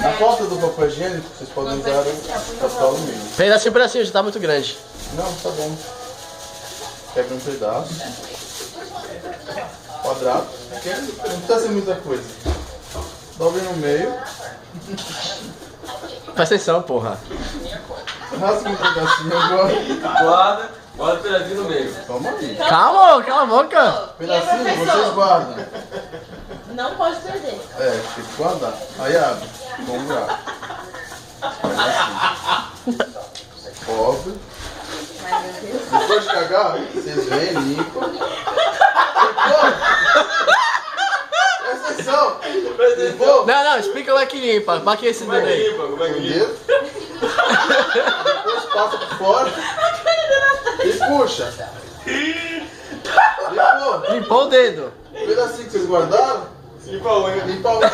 Na falta do papel higiênico, vocês podem usar o papel alumínio. Pedacinho, já tá muito grande. Não, tá bom. Pega um pedaço. Quadrado. Não precisa ser muita coisa. Dobre no meio. Presta atenção, porra. Rasga um pedacinho agora. Guarda o pedacinho no meio. Calma aí. Calma, cala a boca. Pedacinho vocês guardam. Não pode perder. É, tem que guardar. Aí abre. Vamos lá. Assim. Cobre. Depois de cagar, vocês vêm, limpam. Presta atenção. Limpou? Não, explica como é que limpa. Pra que esse dedo aí? Entendeu? Depois passa por fora. E puxa. Limpou. Limpou o dedo. O pedacinho que vocês guardaram. Limpa a unha. Limpa a unha.